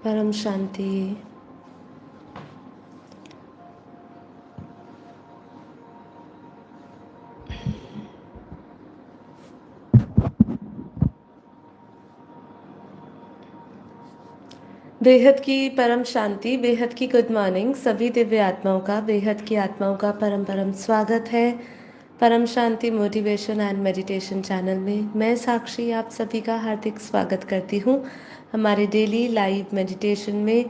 परम शांति। बेहद की परम शांति, बेहद की गुड मॉर्निंग। सभी दिव्य आत्माओं का, बेहद की आत्माओं का परम परम स्वागत है परम शांति मोटिवेशन एंड मेडिटेशन चैनल में। मैं साक्षी आप सभी का हार्दिक स्वागत करती हूँ हमारे डेली लाइव मेडिटेशन में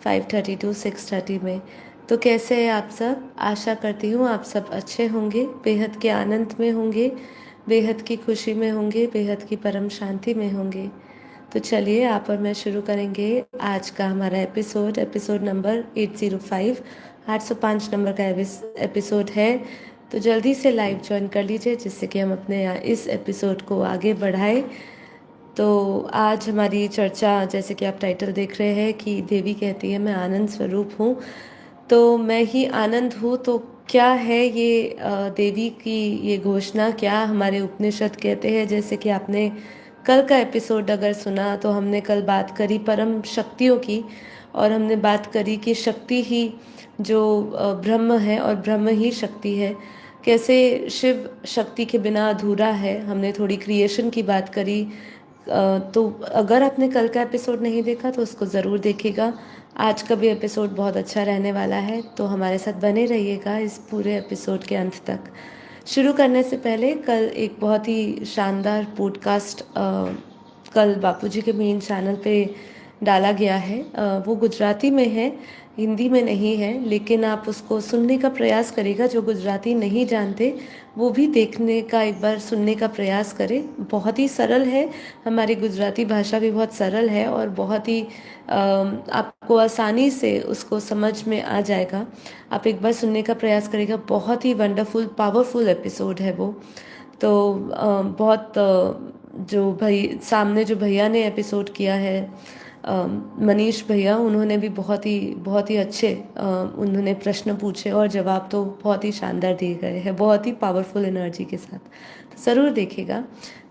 5:30 to 6:30 में। तो कैसे हैं आप सब? आशा करती हूँ आप सब अच्छे होंगे, बेहद के आनंद में होंगे, बेहद की खुशी में होंगे, बेहद की परम शांति में होंगे। तो चलिए आप और मैं शुरू करेंगे आज का हमारा एपिसोड नंबर 805, 805 नंबर का एपिसोड है। तो जल्दी से लाइव ज्वाइन कर लीजिए जिससे कि हम अपने इस एपिसोड को आगे बढ़ाएं। तो आज हमारी चर्चा, जैसे कि आप टाइटल देख रहे हैं कि देवी कहती है मैं आनंद स्वरूप हूँ, तो मैं ही आनंद हूँ। तो क्या है ये देवी की ये घोषणा, क्या हमारे उपनिषद कहते हैं? जैसे कि आपने कल का एपिसोड अगर सुना तो हमने कल बात करी परम शक्तियों की, और हमने बात करी कि शक्ति ही जो ब्रह्म है और ब्रह्म ही शक्ति है। कैसे शिव शक्ति के बिना अधूरा है। हमने थोड़ी क्रिएशन की बात करी। तो अगर आपने कल का एपिसोड नहीं देखा तो उसको ज़रूर देखिएगा। आज का भी एपिसोड बहुत अच्छा रहने वाला है, तो हमारे साथ बने रहिएगा इस पूरे एपिसोड के अंत तक। शुरू करने से पहले कल एक बहुत ही शानदार पॉडकास्ट कल बापूजी के मेन चैनल पे डाला गया है। वो गुजराती में है, हिंदी में नहीं है, लेकिन आप उसको सुनने का प्रयास करिएगा। जो गुजराती नहीं जानते वो भी देखने का, एक बार सुनने का प्रयास करें। बहुत ही सरल है, हमारी गुजराती भाषा भी बहुत सरल है और बहुत ही आपको आसानी से उसको समझ में आ जाएगा। आप एक बार सुनने का प्रयास करिएगा। बहुत ही वंडरफुल पावरफुल एपिसोड है वो। तो बहुत जो भाई सामने जो भैया ने एपिसोड किया है, मनीष भैया, उन्होंने भी बहुत ही अच्छे उन्होंने प्रश्न पूछे और जवाब तो बहुत ही शानदार दिए गए हैं, बहुत ही पावरफुल एनर्जी के साथ। तो ज़रूर देखिएगा,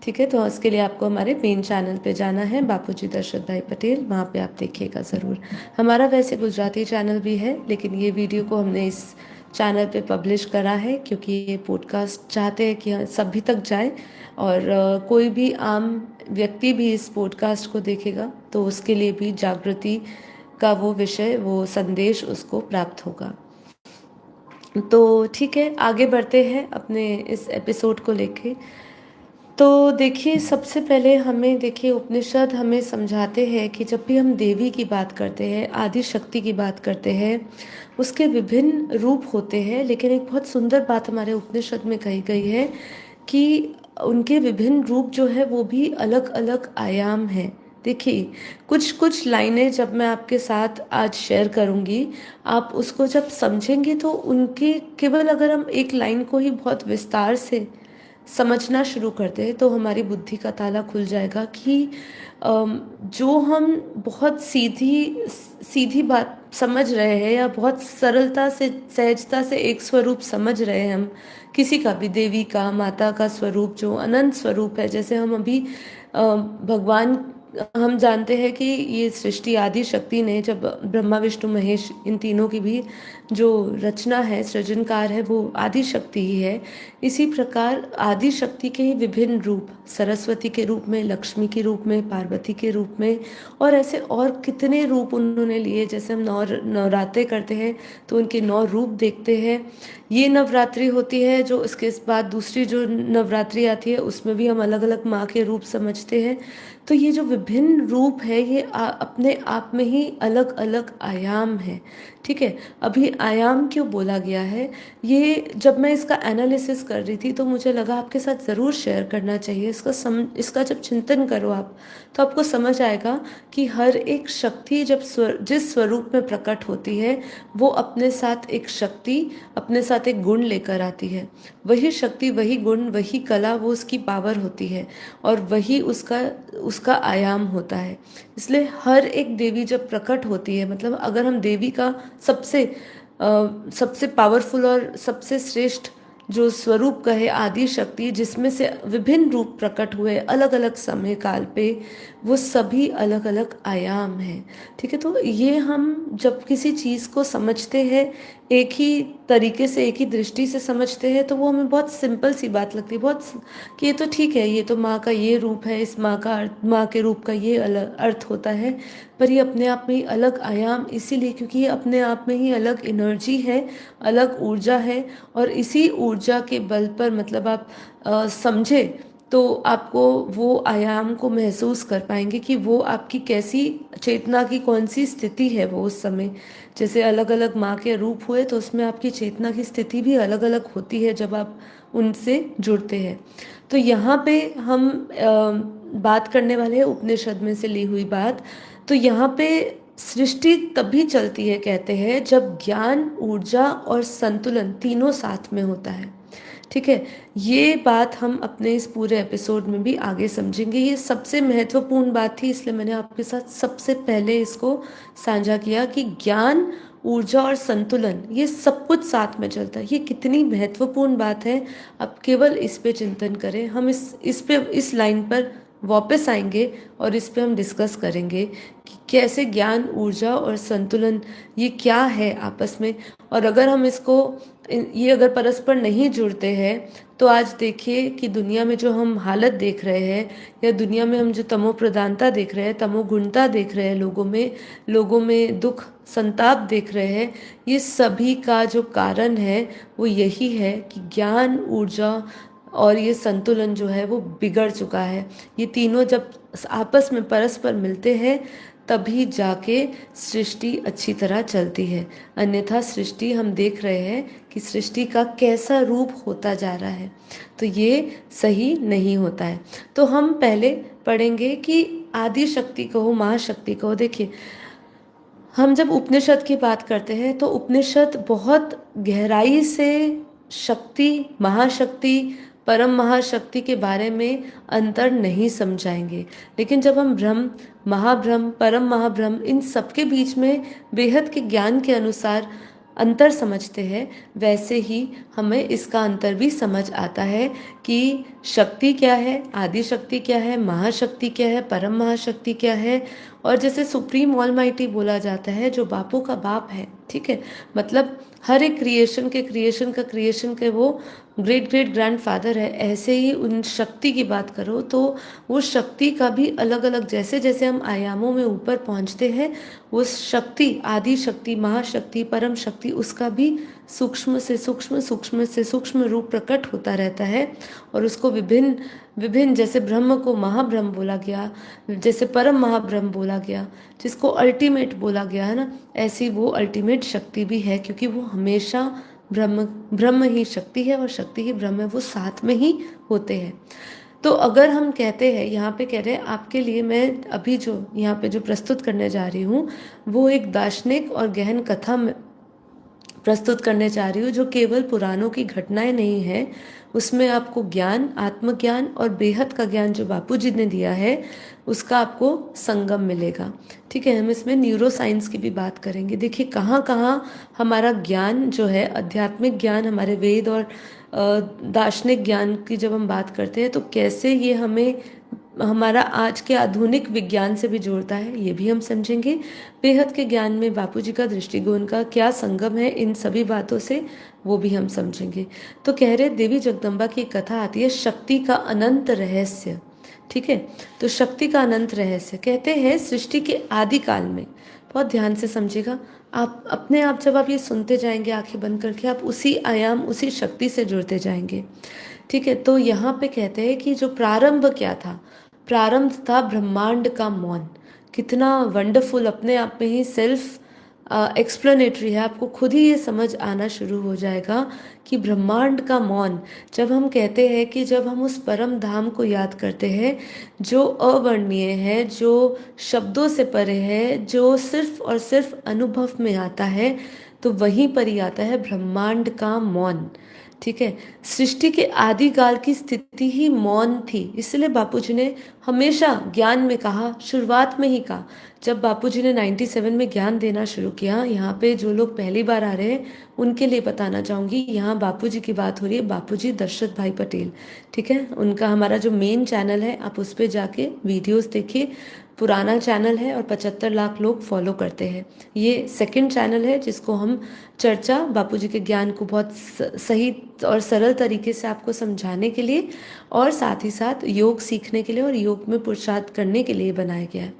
ठीक है? तो उसके लिए आपको हमारे मेन चैनल पे जाना है, बापूजी दशरथ भाई पटेल, वहाँ पे आप देखिएगा ज़रूर। हमारा वैसे गुजराती चैनल भी है, लेकिन ये वीडियो को हमने इस चैनल पे पब्लिश करा है क्योंकि ये पॉडकास्ट चाहते हैं कि सभी तक जाए, और कोई भी आम व्यक्ति भी इस पॉडकास्ट को देखेगा तो उसके लिए भी जागृति का वो विषय, वो संदेश उसको प्राप्त होगा। तो ठीक है, आगे बढ़ते हैं अपने इस एपिसोड को लेके। तो देखिए, सबसे पहले हमें देखिए, उपनिषद हमें समझाते हैं कि जब भी हम देवी की बात करते हैं, आदि शक्ति की बात करते हैं, उसके विभिन्न रूप होते हैं। लेकिन एक बहुत सुंदर बात हमारे उपनिषद में कही गई है कि उनके विभिन्न रूप जो है वो भी अलग अलग आयाम हैं। देखिए, कुछ कुछ लाइनें जब मैं आपके साथ आज शेयर करूंगी, आप उसको जब समझेंगे तो उनके केवल अगर हम एक लाइन को ही बहुत विस्तार से समझना शुरू करते हैं तो हमारी बुद्धि का ताला खुल जाएगा कि जो हम बहुत सीधी सीधी बात समझ रहे हैं या बहुत सरलता से, सहजता से एक स्वरूप समझ रहे हैं हम किसी का भी, देवी का, माता का स्वरूप जो अनंत स्वरूप है। जैसे हम अभी भगवान, हम जानते हैं कि ये सृष्टि आदि शक्ति ने, जब ब्रह्मा विष्णु महेश इन तीनों की भी जो रचना है, सृजनकार है, वो आदि शक्ति ही है। इसी प्रकार आदि शक्ति के ही विभिन्न रूप, सरस्वती के रूप में, लक्ष्मी के रूप में, पार्वती के रूप में, और ऐसे और कितने रूप उन्होंने लिए। जैसे हम नवरात्रे करते हैं तो उनके 9 रूप देखते हैं। ये नवरात्रि होती है, जो इसके बाद दूसरी जो नवरात्रि आती है उसमें भी हम अलग अलग माँ के रूप समझते हैं। तो ये जो विभिन्न रूप है ये अपने आप में ही अलग अलग आयाम है, ठीक है? अभी आयाम क्यों बोला गया है, ये जब मैं इसका एनालिसिस कर रही थी तो मुझे लगा आपके साथ ज़रूर शेयर करना चाहिए। इसका जब चिंतन करो आप तो आपको समझ आएगा कि हर एक शक्ति जब जिस स्वरूप में प्रकट होती है वो अपने साथ एक शक्ति, अपने साथ एक गुण लेकर आती है। वही शक्ति, वही गुण, वही कला, वो उसकी पावर होती है और वही उसका उसका आयाम होता है। इसलिए हर एक देवी जब प्रकट होती है, मतलब अगर हम देवी का सबसे पावरफुल और सबसे श्रेष्ठ जो स्वरूप कहे आदि शक्ति, जिसमें से विभिन्न रूप प्रकट हुए अलग अलग समय काल पे, वो सभी अलग अलग आयाम हैं। ठीक है, तो ये हम जब किसी चीज़ को समझते हैं, एक ही तरीके से, एक ही दृष्टि से समझते हैं, तो वो हमें बहुत सिंपल सी बात लगती है, बहुत कि ये तो ठीक है, ये तो माँ का ये रूप है, इस माँ का माँ के रूप का ये अलग अर्थ होता है। पर ये अपने आप में ही अलग आयाम इसीलिए क्योंकि ये अपने आप में ही अलग एनर्जी है, अलग ऊर्जा है। और इसी ऊर्जा के बल पर मतलब आप समझे तो आपको वो आयाम को महसूस कर पाएंगे कि वो आपकी कैसी चेतना की कौन सी स्थिति है वो उस समय। जैसे अलग अलग माँ के रूप हुए तो उसमें आपकी चेतना की स्थिति भी अलग अलग होती है जब आप उनसे जुड़ते हैं। तो यहाँ पे हम बात करने वाले हैं उपनिषद में से ली हुई बात। तो यहाँ पे सृष्टि तभी चलती है कहते हैं जब ज्ञान, ऊर्जा और संतुलन तीनों साथ में होता है। ठीक है, ये बात हम अपने इस पूरे एपिसोड में भी आगे समझेंगे। ये सबसे महत्वपूर्ण बात थी, इसलिए मैंने आपके साथ सबसे पहले इसको साझा किया कि ज्ञान, ऊर्जा और संतुलन ये सब कुछ साथ में चलता है। ये कितनी महत्वपूर्ण बात है, आप केवल इस पे चिंतन करें। हम इस लाइन पर वापस आएंगे और इस पे हम डिस्कस करेंगे कि कैसे ज्ञान, ऊर्जा और संतुलन ये क्या है आपस में। और अगर हम इसको ये अगर परस्पर नहीं जुड़ते हैं तो आज देखिए कि दुनिया में जो हम हालत देख रहे हैं, या दुनिया में हम जो तमो प्रधानता देख रहे हैं, तमोगुणता देख रहे हैं, लोगों में दुख संताप देख रहे हैं, ये सभी का जो कारण है वो यही है कि ज्ञान, ऊर्जा और ये संतुलन जो है वो बिगड़ चुका है। ये तीनों जब आपस में परस्पर मिलते हैं तभी जाके सृष्टि अच्छी तरह चलती है। अन्यथा सृष्टि हम देख रहे हैं कि सृष्टि का कैसा रूप होता जा रहा है, तो ये सही नहीं होता है। तो हम पहले पढ़ेंगे कि आदि शक्ति कहो, महाशक्ति कहो। देखिए, हम जब उपनिषद की बात करते हैं तो उपनिषद बहुत गहराई से शक्ति, महाशक्ति, परम महाशक्ति के बारे में अंतर नहीं समझाएंगे। लेकिन जब हम ब्रह्म, महाब्रह्म, परम महाब्रह्म इन सबके बीच में बेहद के ज्ञान के अनुसार अंतर समझते हैं, वैसे ही हमें इसका अंतर भी समझ आता है कि शक्ति क्या है, आदि शक्ति क्या है, महाशक्ति क्या है, परम महाशक्ति क्या है। और जैसे सुप्रीम ऑलमाइटी बोला जाता है, जो बापों का बाप है, ठीक है, मतलब हर एक क्रिएशन के वो ग्रेट ग्रेट ग्रैंड फादर है। ऐसे ही उन शक्ति की बात करो तो वो शक्ति का भी अलग अलग, जैसे जैसे हम आयामों में ऊपर पहुंचते हैं, वो शक्ति, आदि शक्ति, महाशक्ति, परम शक्ति, उसका भी सूक्ष्म से सूक्ष्म, सूक्ष्म से सूक्ष्म रूप प्रकट होता रहता है। और उसको विभिन्न विभिन्न, जैसे ब्रह्म को महाब्रह्म बोला गया, जैसे परम महाब्रह्म बोला गया, जिसको अल्टीमेट बोला गया है ना, ऐसी वो अल्टीमेट शक्ति भी है, क्योंकि वो हमेशा ब्रह्म ही शक्ति है और शक्ति ही ब्रह्म है, वो साथ में ही होते हैं। तो अगर हम कहते हैं, यहाँ पे कह रहे हैं आपके लिए, मैं अभी जो यहाँ पे जो प्रस्तुत करने जा रही हूँ वो एक दार्शनिक और गहन कथा में प्रस्तुत करने जा रही हूँ, जो केवल पुराणों की घटनाएं नहीं है, उसमें आपको ज्ञान, आत्मज्ञान और बेहद का ज्ञान जो बापूजी ने दिया है उसका आपको संगम मिलेगा। ठीक है, हम इसमें न्यूरो साइंस की भी बात करेंगे। देखिए कहाँ कहाँ हमारा ज्ञान जो है, आध्यात्मिक ज्ञान, हमारे वेद और दार्शनिक ज्ञान की जब हम बात करते हैं तो कैसे ये हमें हमारा आज के आधुनिक विज्ञान से भी जोड़ता है, ये भी हम समझेंगे। बेहद के ज्ञान में बापूजी का दृष्टिकोण का क्या संगम है, इन सभी बातों से वो भी हम समझेंगे। तो कह रहे देवी जगदम्बा की कथा आती है शक्ति का अनंत रहस्य। ठीक है, तो शक्ति का अनंत रहस्य कहते हैं सृष्टि के आदि काल में, बहुत ध्यान से समझिएगा, आप अपने आप जब आप ये सुनते जाएंगे आंखें बंद करके, आप उसी आयाम, उसी शक्ति से जुड़ते जाएंगे। ठीक है, तो यहाँ पे कहते हैं कि जो प्रारंभ क्या था, प्रारंभ था ब्रह्मांड का मौन। कितना वंडरफुल, अपने आप में ही सेल्फ एक्सप्लेनेटरी है, आपको खुद ही ये समझ आना शुरू हो जाएगा कि ब्रह्मांड का मौन। जब हम कहते हैं कि जब हम उस परम धाम को याद करते हैं जो अवर्णनीय है, जो शब्दों से परे है, जो सिर्फ और सिर्फ अनुभव में आता है, तो वहीं पर ही आता है ब्रह्मांड का मौन। ठीक है। सृष्टि के आदिकाल की स्थिति ही मौन थी, इसलिए बापूजी ने हमेशा ज्ञान में कहा, शुरुआत में ही कहा, जब बापूजी ने 97 में ज्ञान देना शुरू किया, यहाँ पे जो लोग पहली बार आ रहे हैं उनके लिए बताना चाहूँगी, यहाँ बापूजी की बात हो रही है, बापूजी दशरथ भाई पटेल, ठीक है। उनका हमारा जो मेन चैनल है, आप उस पर जाके वीडियोस देखिए, पुराना चैनल है और 75 लाख लोग फॉलो करते हैं। ये सेकंड चैनल है जिसको हम चर्चा बापूजी के ज्ञान को बहुत सही और सरल तरीके से आपको समझाने के लिए और साथ ही साथ योग सीखने के लिए और योग में पुरुषार्थ करने के लिए बनाया गया है।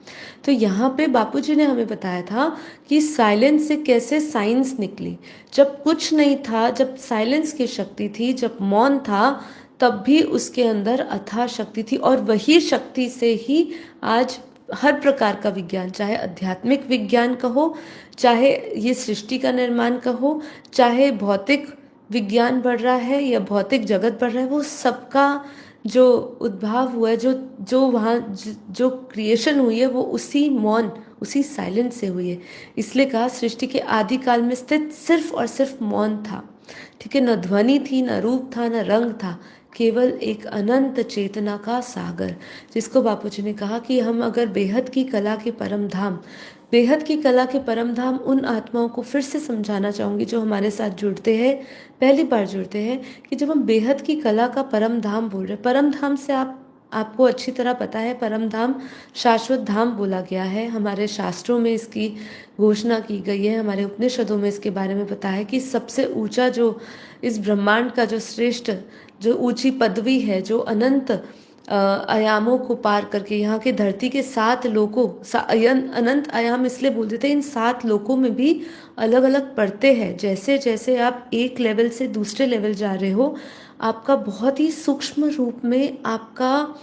तो यहाँ पे बापूजी ने हमें बताया था कि साइलेंस से कैसे साइंस निकली। जब कुछ नहीं था, जब साइलेंस की शक्ति थी, जब मौन था, तब भी उसके अंदर अथाह शक्ति थी और वही शक्ति से ही आज हर प्रकार का विज्ञान, चाहे आध्यात्मिक विज्ञान कहो, चाहे ये सृष्टि का निर्माण कहो, चाहे भौतिक विज्ञान बढ़ रहा है या भौतिक जगत बढ़ रहा है, वो सबका जो उद्भाव हुआ है, जो वहाँ जो क्रिएशन हुई है, वो उसी मौन, उसी साइलेंस से हुई है। इसलिए कहा सृष्टि के आदिकाल में स्थित सिर्फ और सिर्फ मौन था, ठीक है। न ध्वनि थी, न रूप था, न रंग था, केवल एक अनंत चेतना का सागर, जिसको बापूजी ने कहा कि हम अगर बेहद की कला के परम धाम, बेहद की कला के परम धाम उन आत्माओं को फिर से समझाना चाहूँगी जो हमारे साथ जुड़ते हैं, पहली बार जुड़ते हैं, कि जब हम बेहद की कला का परम धाम बोल रहे हैं, परम धाम से आपको अच्छी तरह पता है, परम धाम शाश्वत धाम बोला गया है। हमारे शास्त्रों में इसकी घोषणा की गई है, हमारे उपनिषदों में इसके बारे में पता है कि सबसे ऊंचा जो इस ब्रह्मांड का जो श्रेष्ठ, जो ऊंची पदवी है, जो अनंत आयामों को पार करके यहाँ के धरती के 7 लोकों, अनंत आयाम इसलिए बोल देते हैं, इन 7 लोकों में भी अलग अलग परतें हैं। जैसे जैसे आप एक लेवल से दूसरे लेवल जा रहे हो, आपका बहुत ही सूक्ष्म रूप में आपका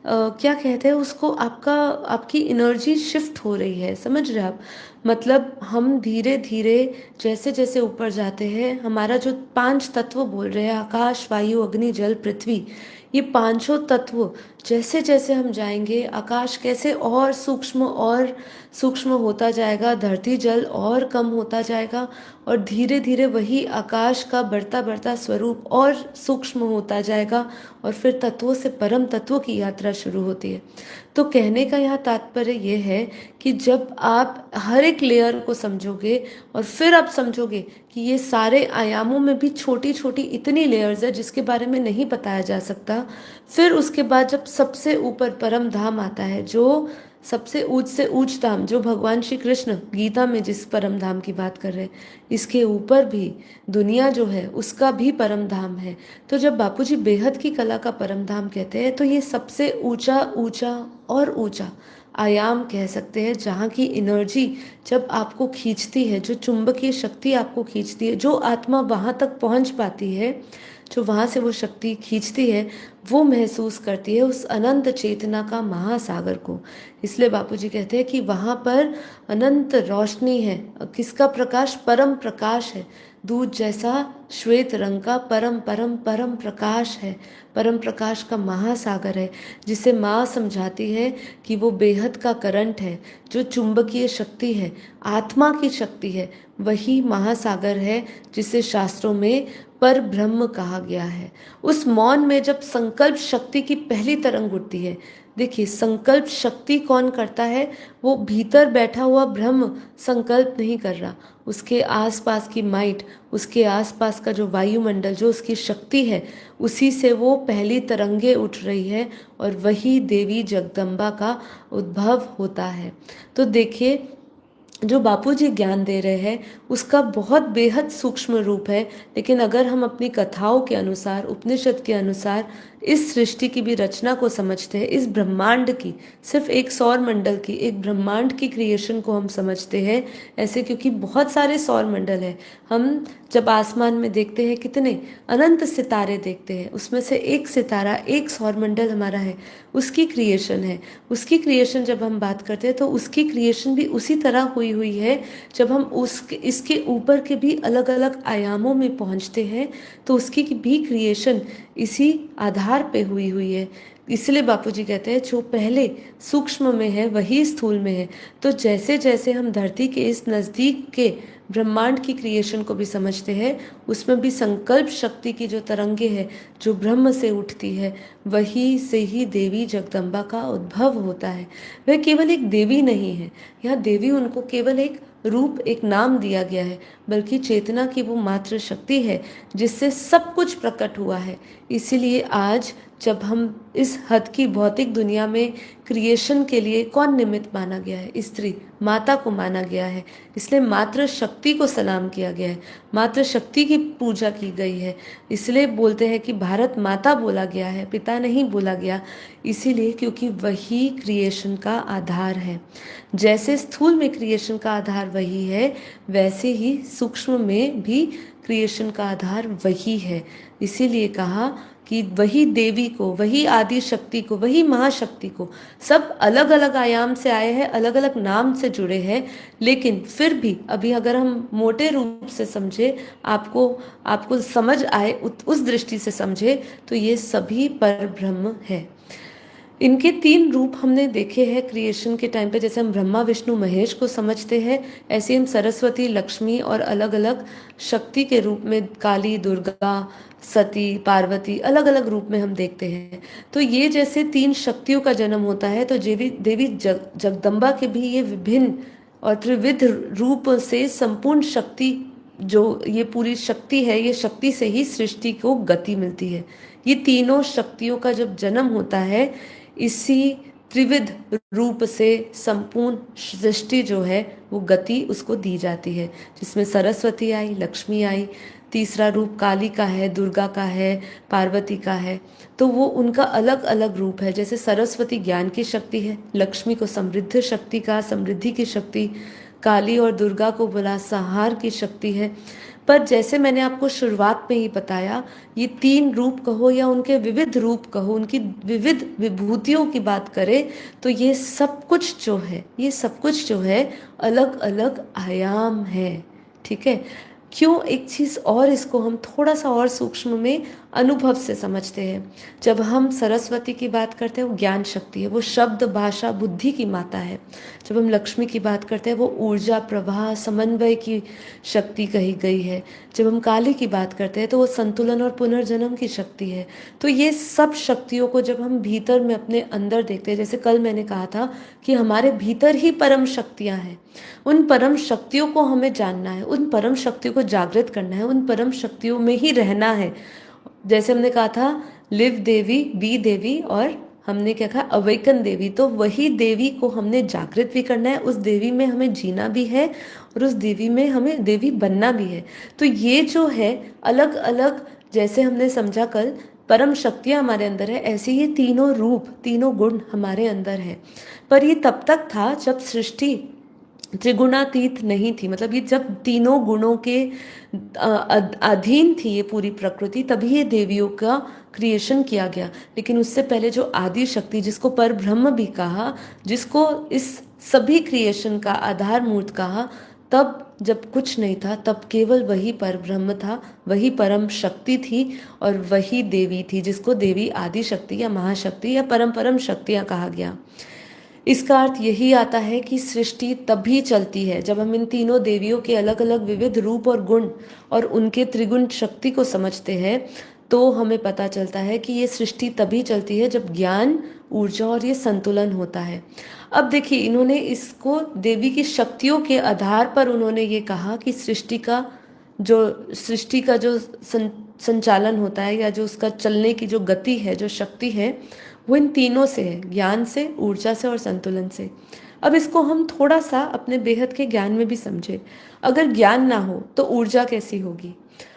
क्या कहते हैं उसको, आपकी एनर्जी शिफ्ट हो रही है, समझ रहे आप। मतलब हम धीरे धीरे जैसे जैसे ऊपर जाते हैं, हमारा जो 5 तत्व बोल रहे हैं, आकाश, वायु, अग्नि, जल, पृथ्वी, ये पांचों तत्व जैसे जैसे हम जाएंगे, आकाश कैसे और सूक्ष्म होता जाएगा, धरती जल और कम होता जाएगा, और धीरे धीरे वही आकाश का बढ़ता बढ़ता स्वरूप और सूक्ष्म होता जाएगा, और फिर तत्वों से परम तत्वों की यात्रा शुरू होती है। तो कहने का यहाँ तात्पर्य ये है कि जब आप हर एक लेयर को समझोगे और फिर आप समझोगे कि ये सारे आयामों में भी छोटी छोटी इतनी लेयर्स है जिसके बारे में नहीं बताया जा सकता, फिर उसके बाद जब सबसे ऊपर परम धाम आता है, जो सबसे ऊंच से ऊंच धाम, जो भगवान श्री कृष्ण गीता में जिस परम धाम की बात कर रहे हैं, इसके ऊपर भी दुनिया जो है उसका भी परम धाम है। तो जब बापूजी बेहद की कला का परम धाम कहते हैं, तो ये सबसे ऊंचा ऊंचा और ऊंचा आयाम कह सकते हैं, जहाँ की एनर्जी जब आपको खींचती है, जो चुंबकीय शक्ति आपको खींचती है, जो आत्मा वहाँ तक पहुँच पाती है, जो वहाँ से वो शक्ति खींचती है, वो महसूस करती है उस अनंत चेतना का महासागर को। इसलिए बापूजी कहते हैं कि वहाँ पर अनंत रोशनी है। किसका प्रकाश? परम प्रकाश है, दूध जैसा श्वेत रंग का परम परम परम प्रकाश है, परम प्रकाश का महासागर है, जिसे माँ समझाती है कि वो बेहद का करंट है, जो चुंबकीय शक्ति है, आत्मा की शक्ति है, वही महासागर है जिसे शास्त्रों में पर ब्रह्म कहा गया है। उस मौन में जब संकल्प शक्ति की पहली तरंग उठती है, देखिए संकल्प शक्ति कौन करता है? वो भीतर बैठा हुआ ब्रह्म संकल्प नहीं कर रहा, उसके आसपास की माइट, उसके आसपास का जो वायुमंडल, जो उसकी शक्ति है, उसी से वो पहली तरंगे उठ रही है और वही देवी जगदम्बा का उद्भव होता है। तो देखिए, जो बापूजी ज्ञान दे रहे हैं उसका बहुत बेहद सूक्ष्म रूप है, लेकिन अगर हम अपनी कथाओं के अनुसार, उपनिषद के अनुसार इस सृष्टि की भी रचना को समझते हैं, इस ब्रह्मांड की, सिर्फ एक सौर मंडल की, एक ब्रह्मांड की क्रिएशन को हम समझते हैं ऐसे, क्योंकि बहुत सारे सौर मंडल हैं। हम जब आसमान में देखते हैं कितने अनंत सितारे देखते हैं, उसमें से एक सितारा, एक सौर मंडल हमारा है, उसकी क्रिएशन है। उसकी क्रिएशन जब हम बात करते हैं तो उसकी क्रिएशन भी उसी तरह हुई है। जब हम इसके ऊपर के भी अलग अलग आयामों में पहुंचते हैं तो उसकी भी क्रिएशन इसी आधार पे हुई है। इसलिए बापूजी कहते हैं जो पहले सूक्ष्म में है वही स्थूल में है। तो जैसे जैसे हम धरती के इस नज़दीक के ब्रह्मांड की क्रिएशन को भी समझते हैं, उसमें भी संकल्प शक्ति की जो तरंगे है, जो ब्रह्म से उठती है, वही से ही देवी जगदम्बा का उद्भव होता है। वह केवल एक देवी नहीं है, यह देवी उनको केवल एक रूप, एक नाम दिया गया है, बल्कि चेतना की वो मात्र शक्ति है जिससे सब कुछ प्रकट हुआ है। इसीलिए आज जब हम इस हद की भौतिक दुनिया में क्रिएशन के लिए कौन निमित्त माना गया है? स्त्री माता को माना गया है, इसलिए मातृ शक्ति को सलाम किया गया है, मातृ शक्ति की पूजा की गई है। इसलिए बोलते हैं कि भारत माता बोला गया है, पिता नहीं बोला गया, इसीलिए क्योंकि वही क्रिएशन का आधार है। जैसे स्थूल में क्रिएशन का आधार वही है, वैसे ही सूक्ष्म में भी क्रिएशन का आधार वही है। इसीलिए कहा कि वही देवी को, वही आदि शक्ति को, वही महाशक्ति को, सब अलग अलग आयाम से आए हैं, अलग अलग नाम से जुड़े हैं, लेकिन फिर भी अभी अगर हम मोटे रूप से समझे, आपको समझ आए, उस दृष्टि से समझे, तो ये सभी परब्रह्म है। इनके 3 रूप हमने देखे हैं क्रिएशन के टाइम पे। जैसे हम ब्रह्मा विष्णु महेश को समझते हैं, ऐसे हम सरस्वती लक्ष्मी और अलग अलग शक्ति के रूप में काली, दुर्गा, सती, पार्वती, अलग अलग रूप में हम देखते हैं। तो ये जैसे 3 शक्तियों का जन्म होता है, तो देवी जगदम्बा के भी ये विभिन्न और त्रिविध रूप से संपूर्ण शक्ति, जो ये पूरी शक्ति है, ये शक्ति से ही सृष्टि को गति मिलती है। ये तीनों शक्तियों का जब जन्म होता है, इसी त्रिविध रूप से संपूर्ण सृष्टि जो है वो गति उसको दी जाती है, जिसमें सरस्वती आई, लक्ष्मी आई, तीसरा रूप काली का है, दुर्गा का है, पार्वती का है। तो वो उनका अलग अलग रूप है। जैसे सरस्वती ज्ञान की शक्ति है, लक्ष्मी को समृद्ध शक्ति का, समृद्धि की शक्ति, काली और दुर्गा को बोला संहार की शक्ति है। पर जैसे मैंने आपको शुरुआत में ही बताया, ये 3 रूप कहो या उनके विविध रूप कहो, उनकी विविध विभूतियों की बात करें, तो ये सब कुछ जो है अलग अलग आयाम है। ठीक है, क्यों? एक चीज़ और, इसको हम थोड़ा सा और सूक्ष्म में अनुभव से समझते हैं। जब हम सरस्वती की बात करते हैं, वो ज्ञान शक्ति है, वो शब्द, भाषा, बुद्धि की माता है। जब हम लक्ष्मी की बात करते हैं, वो ऊर्जा, प्रवाह, समन्वय की शक्ति कही गई है। जब हम काली की बात करते हैं, तो वो संतुलन और पुनर्जन्म की शक्ति है। तो ये सब शक्तियों को जब हम भीतर में अपने अंदर देखते हैं, जैसे कल मैंने कहा था कि हमारे भीतर ही परम शक्तियाँ हैं, उन परम शक्तियों को हमें जानना है, उन परम शक्तियों को जागृत करना है, उन परम शक्तियों में ही रहना है। जैसे हमने कहा था लिव देवी, बी देवी, और हमने क्या कहा अवेकन देवी। तो वही देवी को हमने जागृत भी करना है, उस देवी में हमें जीना भी है और उस देवी में हमें देवी बनना भी है। तो ये जो है अलग अलग, जैसे हमने समझा कल परम शक्तियाँ हमारे अंदर है, ऐसे ये तीनों रूप, तीनों गुण हमारे अंदर है। पर ये तब तक था जब सृष्टि त्रिगुणातीत नहीं थी, मतलब ये जब तीनों गुणों के अधीन थी ये पूरी प्रकृति, तभी ये देवियों का क्रिएशन किया गया। लेकिन उससे पहले जो आदि शक्ति, जिसको पर ब्रह्म भी कहा, जिसको इस सभी क्रिएशन का आधार मूर्त कहा, तब जब कुछ नहीं था, तब केवल वही पर ब्रह्म था, वही परम शक्ति थी और वही देवी थी, जिसको देवी आदि शक्ति या महाशक्ति या परम शक्तियाँ कहा गया। इसका अर्थ यही आता है कि सृष्टि तभी चलती है जब हम इन तीनों देवियों के अलग अलग विविध रूप और गुण और उनके त्रिगुण शक्ति को समझते हैं। तो हमें पता चलता है कि ये सृष्टि तभी चलती है जब ज्ञान, ऊर्जा और ये संतुलन होता है। अब देखिए, इन्होंने इसको देवी की शक्तियों के आधार पर उन्होंने ये कहा कि सृष्टि का जो संचालन होता है या जो उसका चलने की जो गति है, जो शक्ति है, वो इन तीनों से है, ज्ञान से, ऊर्जा से और संतुलन से। अब इसको हम थोड़ा सा अपने बेहद के ज्ञान में भी समझे। अगर ज्ञान ना हो तो ऊर्जा कैसी होगी?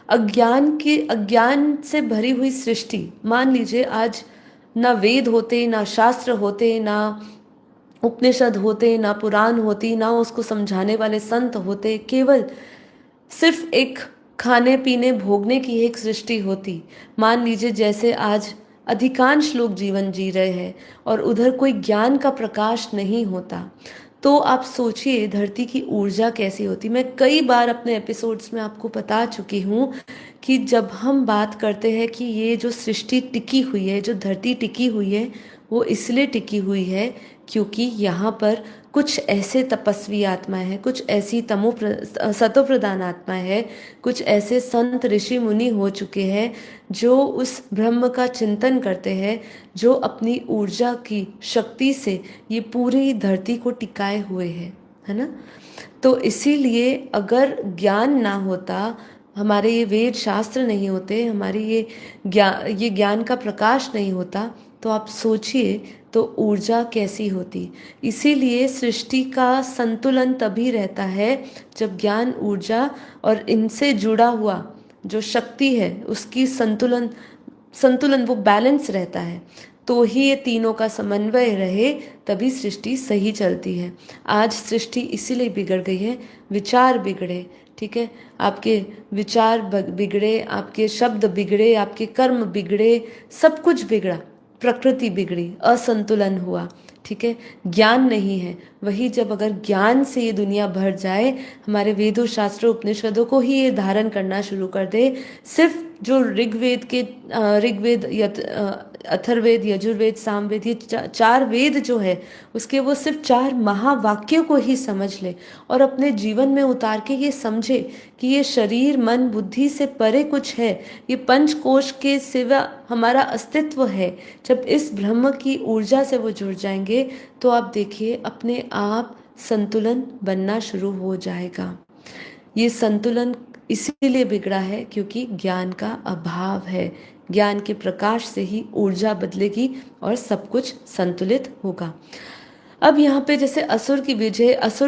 अज्ञान से भरी हुई सृष्टि, मान लीजिए आज ना वेद होते, ना शास्त्र होते, ना उपनिषद होते, ना पुराण होती, ना उसको समझाने वाले संत होते, केवल सिर्फ एक खाने पीने भोगने की एक सृष्टि होती। मान लीजिए जैसे आज अधिकांश लोग जीवन जी रहे हैं और उधर कोई ज्ञान का प्रकाश नहीं होता, तो आप सोचिए धरती की ऊर्जा कैसी होती। मैं कई बार अपने एपिसोड्स में आपको बता चुकी हूँ कि जब हम बात करते हैं कि ये जो सृष्टि टिकी हुई है, जो धरती टिकी हुई है, वो इसलिए टिकी हुई है क्योंकि यहाँ पर कुछ ऐसे तपस्वी आत्माएं हैं, कुछ ऐसी सतो प्रधान आत्माएं हैं, कुछ ऐसे संत ऋषि मुनि हो चुके हैं जो उस ब्रह्म का चिंतन करते हैं, जो अपनी ऊर्जा की शक्ति से ये पूरी धरती को टिकाए हुए हैं, है ना। तो इसीलिए अगर ज्ञान ना होता, हमारे ये वेद शास्त्र नहीं होते, हमारी ये ज्ञान का प्रकाश नहीं होता, तो आप सोचिए तो ऊर्जा कैसी होती। इसीलिए सृष्टि का संतुलन तभी रहता है जब ज्ञान, ऊर्जा और इनसे जुड़ा हुआ जो शक्ति है उसकी संतुलन संतुलन वो बैलेंस रहता है। तो ही ये तीनों का समन्वय रहे, तभी सृष्टि सही चलती है। आज सृष्टि इसीलिए बिगड़ गई है, विचार बिगड़े, ठीक है, आपके विचार बिगड़े, आपके शब्द बिगड़े, आपके कर्म बिगड़े, सब कुछ बिगड़ा, प्रकृति बिगड़ी, असंतुलन हुआ, ठीक है, ज्ञान नहीं है। वही जब अगर ज्ञान से ये दुनिया भर जाए, हमारे वेदों शास्त्रों उपनिषदों को ही ये धारण करना शुरू कर दे, सिर्फ जो ऋग्वेद अथर्ववेद, यजुर्वेद, सामवेद, ये चार वेद जो है उसके वो सिर्फ 4 महावाक्यों को ही समझ ले और अपने जीवन में उतार के ये समझे कि ये शरीर मन बुद्धि से परे कुछ है, ये पंचकोश के सिवा हमारा अस्तित्व है। जब इस ब्रह्म की ऊर्जा से वो जुड़ जाएंगे तो आप देखिए अपने आप संतुलन बनना शुरू हो जाएगा। ये संतुलन इसीलिए बिगड़ा है क्योंकि ज्ञान का अभाव है। ज्ञान के प्रकाश से ही ऊर्जा बदलेगी और सब कुछ संतुलित होगा। अब यहाँ पे जैसे असुर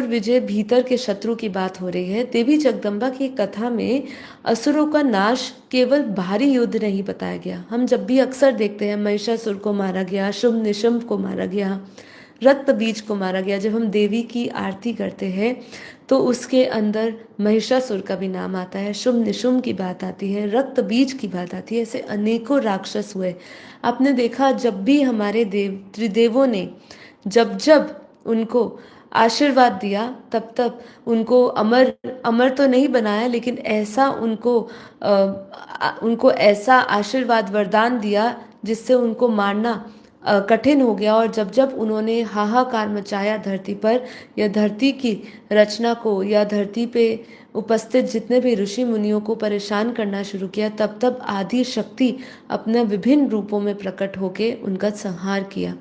विजय भीतर के शत्रु की बात हो रही है। देवी जगदम्बा की कथा में असुरों का नाश केवल भारी युद्ध नहीं बताया गया। हम जब भी अक्सर देखते हैं महिषासुर को मारा गया, शुंभ निशुंभ को मारा गया, रक्त बीज को मारा गया। जब हम देवी की आरती करते हैं तो उसके अंदर महिषासुर का भी नाम आता है, शुंभ निशुंभ की बात आती है, रक्त बीज की बात आती है। ऐसे अनेकों राक्षस हुए। आपने देखा जब भी हमारे त्रिदेवों ने जब जब उनको आशीर्वाद दिया तब तब उनको अमर तो नहीं बनाया, लेकिन ऐसा उनको ऐसा आशीर्वाद वरदान दिया जिससे उनको मारना कठिन हो गया। और जब जब उन्होंने हाहाकार मचाया धरती पर, या धरती की रचना को, या धरती पे उपस्थित जितने भी ऋषि मुनियों को परेशान करना शुरू किया, तब तब आदि शक्ति अपने विभिन्न रूपों में प्रकट होके उनका संहार किया।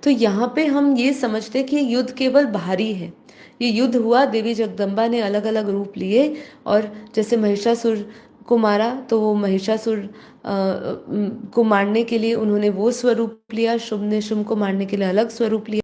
तो यहाँ पे हम ये समझते कि युद्ध केवल बाहरी है। ये युद्ध हुआ, देवी जगदम्बा ने अलग अलग रूप लिए, और जैसे महिषासुर को मारा तो वो महिषासुर को मारने के लिए उन्होंने वो स्वरूप लिया, शुंभ निशुंभ को मारने के लिए अलग स्वरूप लिया।